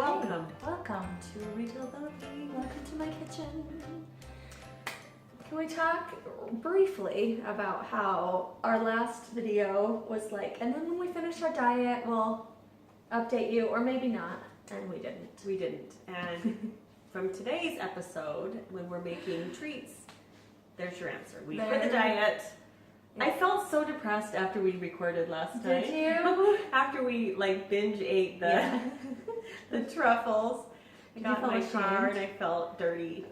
Welcome. Welcome to Retail Therapy. Welcome to my kitchen. Can we talk briefly about how our last video was like, and then when we finish our diet, we'll update you, or maybe not, and we didn't. We didn't. And from today's episode, when we're making treats, there's your answer. We quit the diet. I felt so depressed after we recorded last night. Did you? After we like binge ate the the truffles. I got in my car and I felt dirty.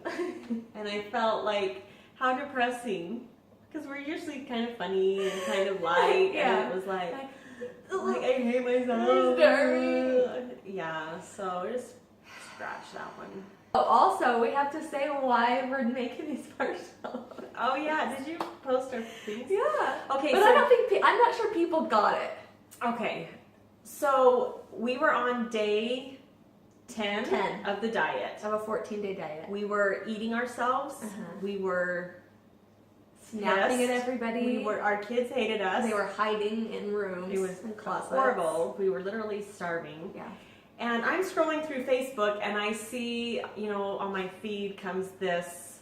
And I felt like, how depressing. Because we're usually kind of funny and kind of light. And it was like I hate myself. Yeah, so just scratch that one. Oh, also, we have to say why we're making these marshmallows. Oh yeah, did you post our things? Yeah. Okay, but so, I don't think, I'm not sure people got it. Okay, so we were on day 10 of the diet. Of a 14-day diet. We were eating ourselves. We were snapping at everybody. Our kids hated us. They were hiding in rooms. It was and closets. horrible. We were literally starving. Yeah. And I'm scrolling through Facebook and I see, on my feed comes this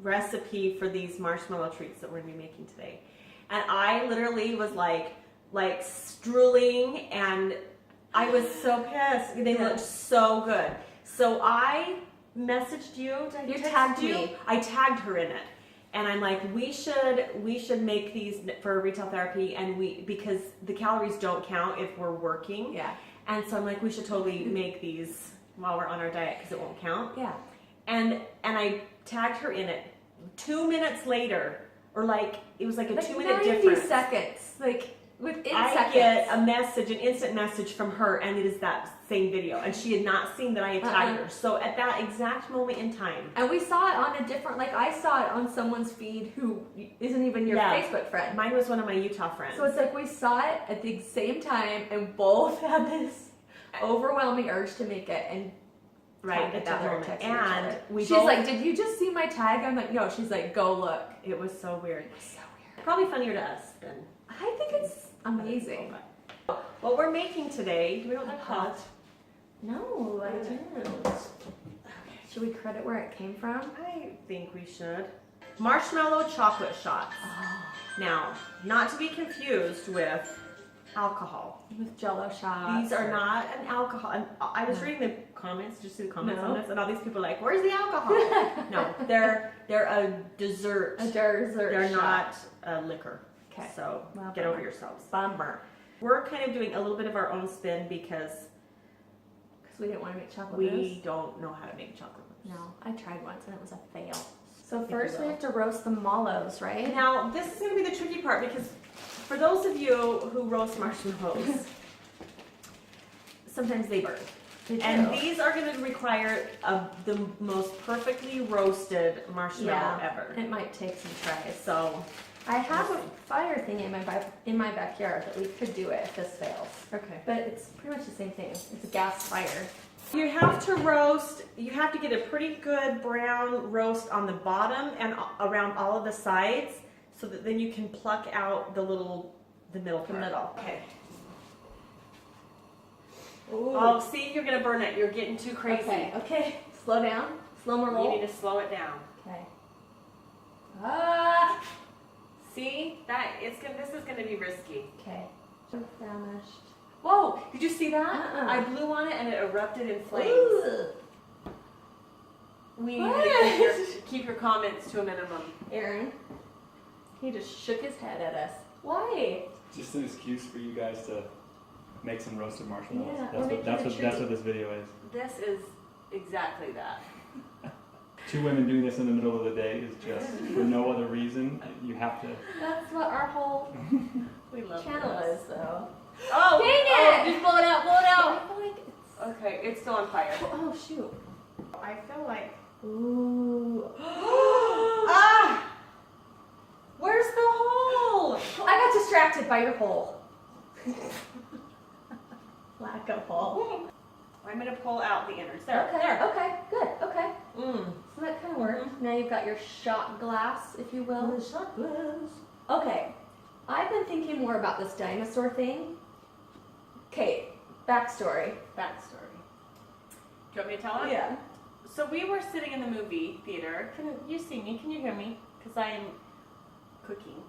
recipe for these marshmallow treats that we're going to be making today. And I literally was like drooling, and I was so pissed. They looked so good. So I messaged you. You tagged me. I tagged her in it. And I'm like, we should make these for retail therapy, and because the calories don't count if we're working. Yeah. And so I'm like, we should totally make these while we're on our diet because it won't count. Yeah. And I tagged her in it. 2 minutes later, or it was like a 2-minute difference. 90 seconds. Within seconds. I get a message, an instant message from her, and it is that same video. And she had not seen that I had tagged her. So at that exact moment in time. And we saw it on a different, I saw it on someone's feed who isn't even your Facebook friend. Mine was one of my Utah friends. So it's like we saw it at the same time and both had this overwhelming urge to make it and right at that moment. And she's like, did you just see my tag? I'm like, no. She's like, go look. It was so weird. It was so weird. Probably funnier to us than. I think it's amazing. What we're making today, do we know what they're called? No, I don't. Okay. Should we credit where it came from? I think we should. Marshmallow chocolate shots. Oh. Now, not to be confused with alcohol. With Jello shots. These are not an alcohol. And I was reading the comments, just see the comments on this, and all these people are like, "Where's the alcohol?" No, they're a dessert. A dessert. They're shot. Not a liquor. Okay. So well, get over yourselves. Bummer. We're kind of doing a little bit of our own spin because we didn't want to make chocolate mousse. We don't know how to make chocolate mousse. No, I tried once and it was a fail. So first we have to roast the mallows, right? Now this is going to be the tricky part because for those of you who roast marshmallows, sometimes they burn. And these are going to require the most perfectly roasted marshmallow ever. It might take some tries. So I have a fire thing in my backyard that we could do it if this fails. Okay. But it's pretty much the same thing. It's a gas fire. You have to roast, you have to get a pretty good brown roast on the bottom and around all of the sides so that then you can pluck out the middle part. Okay. Ooh. Oh, see, you're going to burn it. You're getting too crazy. Okay. Slow down. Slow more roll. You need to slow it down. Okay. See? This is going to be risky. Okay. I'm famished. Whoa! Did you see that? I blew on it and it erupted in flames. Ooh. We need to keep your comments to a minimum. Aaron, he just shook his head at us. Why? Just an excuse for you guys to make some roasted marshmallows. Yeah, that's what this video is. This is exactly that. 2 women doing this in the middle of the day is just for no other reason. You have to. That's what our whole We love channel this. is, though. Oh! Dang it! Just blow it out, blow it out! I feel like it's... Okay, it's still on fire. Oh, shoot. I feel like... Ooh. Ah! Where's the hole? I got distracted by your hole. Lack of hole. I'm going to pull out the innards. There. Okay, There. okay, good, okay. Mm. So that kind of worked. Now you've got your shot glass, if you will. The shot glass. Okay, I've been thinking more about this dinosaur thing. Okay, backstory. you want me to tell it? Yeah. So we were sitting in the movie theater. Can you see me? Can you hear me? Because I am cooking.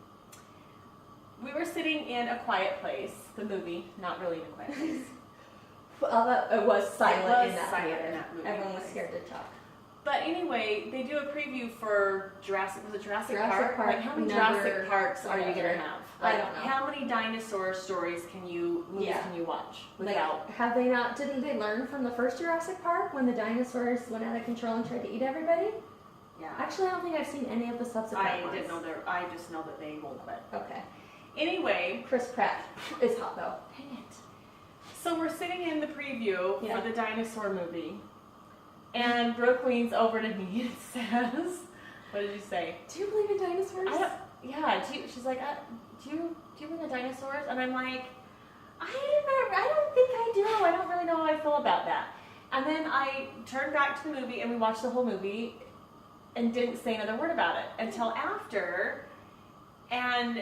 We were sitting in A Quiet Place, the movie, not really in A Quiet Place. Well, it was silent in that silent theater. in that movie. Everyone was scared to talk. But anyway, they do a preview for Jurassic Jurassic Park? Park. Like, how many Never- Jurassic Parks are you never. gonna have? I Like, don't know. how many dinosaur stories movies Yeah. can you watch Like, without? have they not? Didn't they learn from the first Jurassic Park when the dinosaurs went out of control and tried to eat everybody? Yeah. Actually, I don't think I've seen any of the subsequent I ones. didn't know I just know that they won't quit. Okay. Anyway, Chris Pratt is hot though. Dang it. so we're sitting in the preview Yeah. for the dinosaur movie, and Brooke leans over to me and says, "What did you say?" Do you believe in dinosaurs? She's like, do you believe in dinosaurs? And I'm like, I don't think I do. I don't really know how I feel about that. And then I turned back to the movie and we watched the whole movie and didn't say another word about it until after. And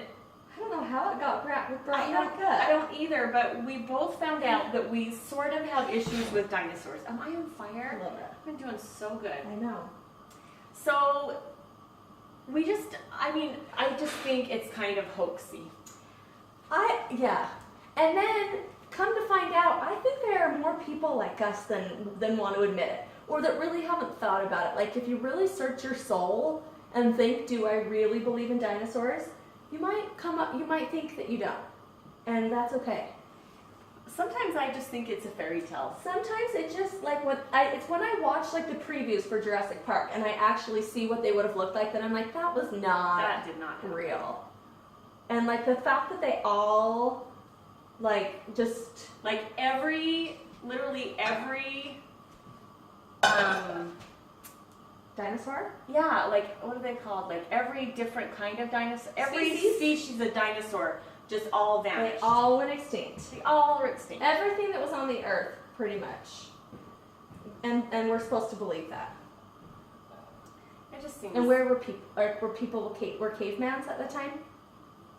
I don't know how it got brought I back up. don't either, but we both found out that we sort of have issues with dinosaurs. Am I on fire? I love it. I've been doing so good. I know. So I just think it's kind of hoaxy. Yeah. And then come to find out, I think there are more people like us than want to admit it, or that really haven't thought about it. Like if you really search your soul and think, do I really believe in dinosaurs? You might think that you don't. And that's okay. Sometimes I just think it's a fairy tale. Sometimes it just it's when I watch like the previews for Jurassic Park and I actually see what they would have looked like that I'm like, that was not That did not happen. real. And like the fact that they all literally every dinosaur? yeah, like what are they called? Like every different kind of dinosaur, every species of dinosaur just all vanished. They all went extinct. They all were extinct. Everything that was on the earth, pretty much. And we're supposed to believe that. It just seems. And where were people? Were cavemans at the time?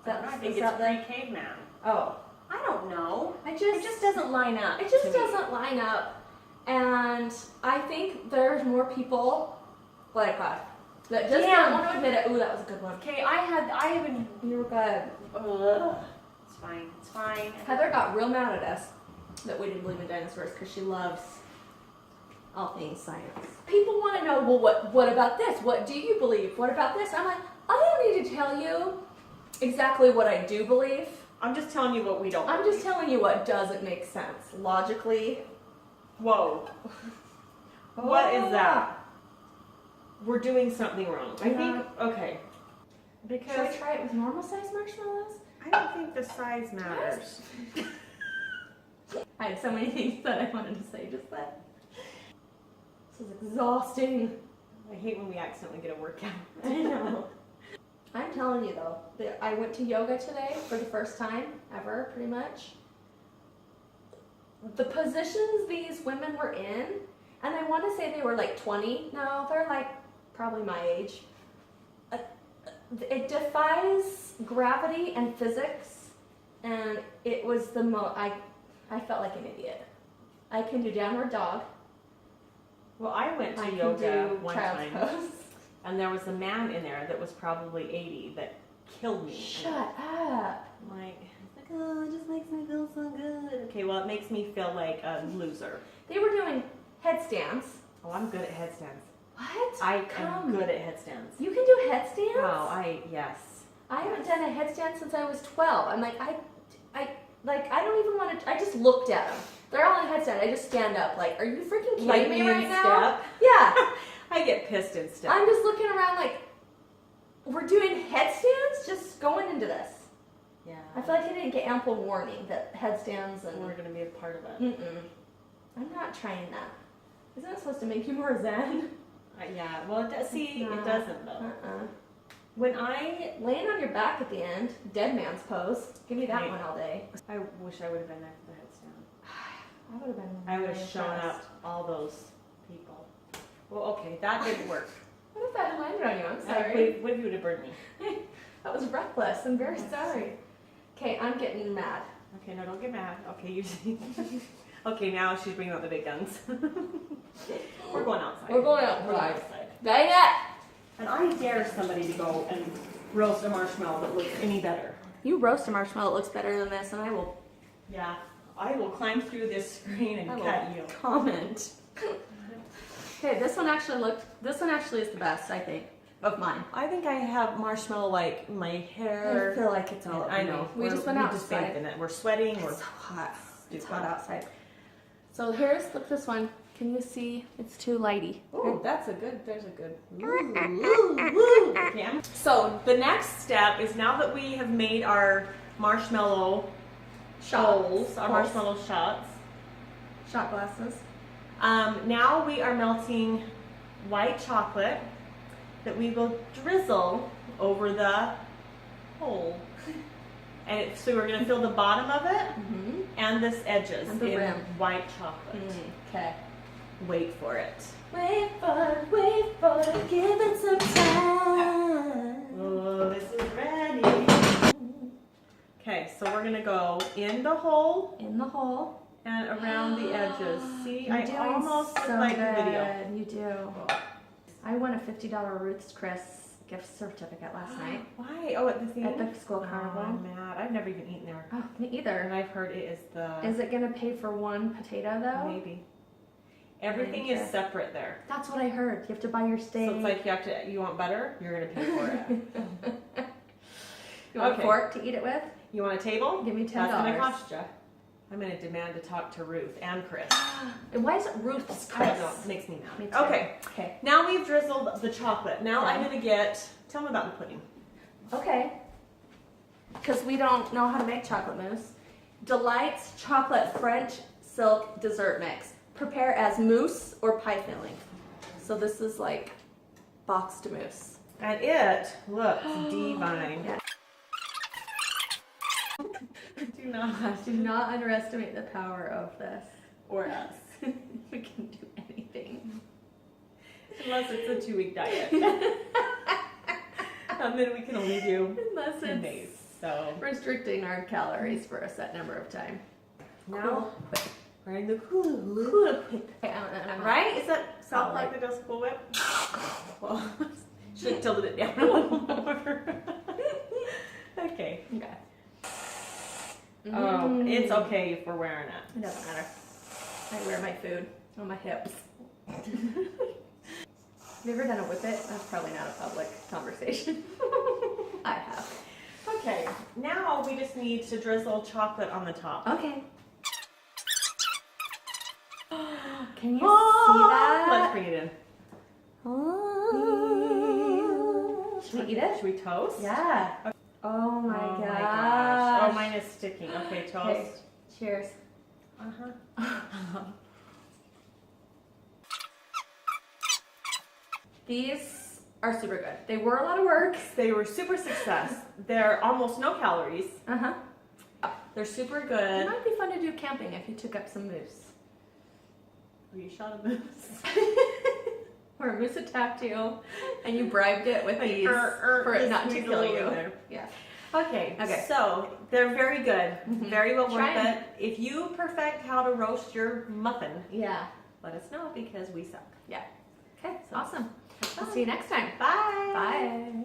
I think it's pre-caveman. Oh, I don't know. it It just doesn't line up. It just to me. doesn't line up. And I think there's more people like us that just don't want to admit it. Ooh, that was a good one. Okay, I have been. You were good. Ugh. It's fine. Heather got real mad at us that we didn't believe in dinosaurs because she loves all things science. People want to know, well, what about this? What do you believe? What about this? I'm like, I don't need to tell you exactly what I do believe. I'm just telling you what we don't. I'm just telling you what doesn't make sense logically. Whoa. What is that? We're doing something wrong. I think, okay. Should I Because try it with normal size marshmallows? I don't think the size matters. I had so many things that I wanted to say just then. This is exhausting. I hate when we accidentally get a workout. I know. I'm telling you though, that I went to yoga today for the first time ever, pretty much. The positions these women were in, and I want to say they were like 20. No, they're like probably my age. It defies gravity and physics, and it was the most. I felt like an idiot. I can do downward dog. Well, I went I to can yoga do one child's time, pose. and there was a man in there that was probably 80 that killed me. Shut up. I'm like, oh, it just makes me feel so good. Okay, well, it makes me feel like a loser. They were doing headstands. Oh, I'm good at headstands. What? I am good at headstands. You can do headstands? Oh, yes. I haven't done a headstand since I was 12. I'm like, I don't even want to. I just looked at them. They're all in headstand. I just stand up. Like, are you freaking kidding Like me me right in now? step? Yeah. I get pissed and stuff. I'm just looking around like, we're doing headstands? Just going into this. Yeah. I feel like I didn't get ample warning that headstands and. We're going to be a part of it. I'm not trying that. Isn't it supposed to make you more zen? Yeah, well, see, it doesn't though. When I Laying on your back at the end, dead man's pose. Give me that Okay. one all day. I wish I would have been there for the headstand. I would have been. I would have really shown impressed. up all those people. Well, okay, that didn't work. What if that landed on you? I'm sorry. What if you would have burned me? That was reckless. I'm very sorry. Okay, I'm getting mad. Okay, no, don't get mad. Okay, you. Okay, now she's bringing out the big guns. We're going outside. We're going outside. Dang it! And I dare somebody to go and roast a marshmallow that looks any better. You roast a marshmallow that looks better than this, and I will. Yeah, I will climb through this screen and cut you. Comment. Okay, this one actually is the best, I think, of mine. I think I have marshmallow like my hair. I feel like it's all over I know. me. We just went outside. In it. We're sweating. It's We're so hot. It's stupid. hot outside. So look this one. Can you see? It's too lighty. Oh, there's a good. Ooh. Okay. So the next step is now that we have made our marshmallow shots, our marshmallow shots. Shot glasses. Now we are melting white chocolate that we will drizzle over the hole. And so we're going to fill the bottom of it and this edges And the in rim. white chocolate. Okay. Wait for it. Wait for it, give it some time. Oh, this is ready. Okay, so we're going to go in the hole In the hole. and around the edges. See, You're I doing almost so look like good. the video. You do. I won a $50 Ruth's Chris gift certificate last night Why? Oh, at the thing? at the school carnival. I'm mad. I've never even eaten there. Oh, me either. And I've heard it is the... Is it gonna pay for one potato though? Maybe. Everything is separate there. That's what I heard. You have to buy your steak. So it's like you want butter? You're going to pay for it. You want Okay. a fork to eat it with? You want a table? Give me $10. That's going to cost you. I'm going to demand to talk to Ruth and Chris. And why is it Ruth's I Chris? don't know. It makes me mad. Me too. Okay. Okay. Now we've drizzled the chocolate. Now Okay. I'm going to get... Tell me about the pudding. Okay. Because we don't know how to make chocolate mousse. Delight's chocolate French silk dessert mix. Prepare as mousse or pie filling. So this is like boxed mousse. And it looks divine. Yeah. Do Do not underestimate the power of this. or us. We can do anything. Unless it's a 2-week diet. And then we can only do Unless 10 days. So restricting our calories for a set number of time. now we're in the Cool Whip. Right? Right? Is that sound Probably. like the Dust Cool Whip? Well, should have tilted it down a little more. Okay. Okay. Oh, it's okay if we're wearing it. It doesn't matter. I wear my food on my hips. Have you ever done a whip it? That's probably not a public conversation. I have. Okay, now we just need to drizzle chocolate on the top. Okay. Can you see that? Let's bring it in. Oh. Should we eat it? Should we toast? Yeah. Oh my Oh my gosh. gosh. Oh, mine is sticking. Okay, toast. Okay. Cheers. Uh-huh. These are super good. They were a lot of work. They were super success. They're almost no calories. Uh-huh. They're super It good. might be fun to do camping if you took up some moose. Were you shot a moose? Or a moose attacked you and you bribed it with these for it just not to squeeze a kill little you. in there. Yeah. Okay, Okay. so they're very good. Very well Try worth 'em. it. If you perfect how to roast your muffin, Yeah. let us know because we suck. Yeah. Okay, awesome. I'll see you next time. Bye. Bye.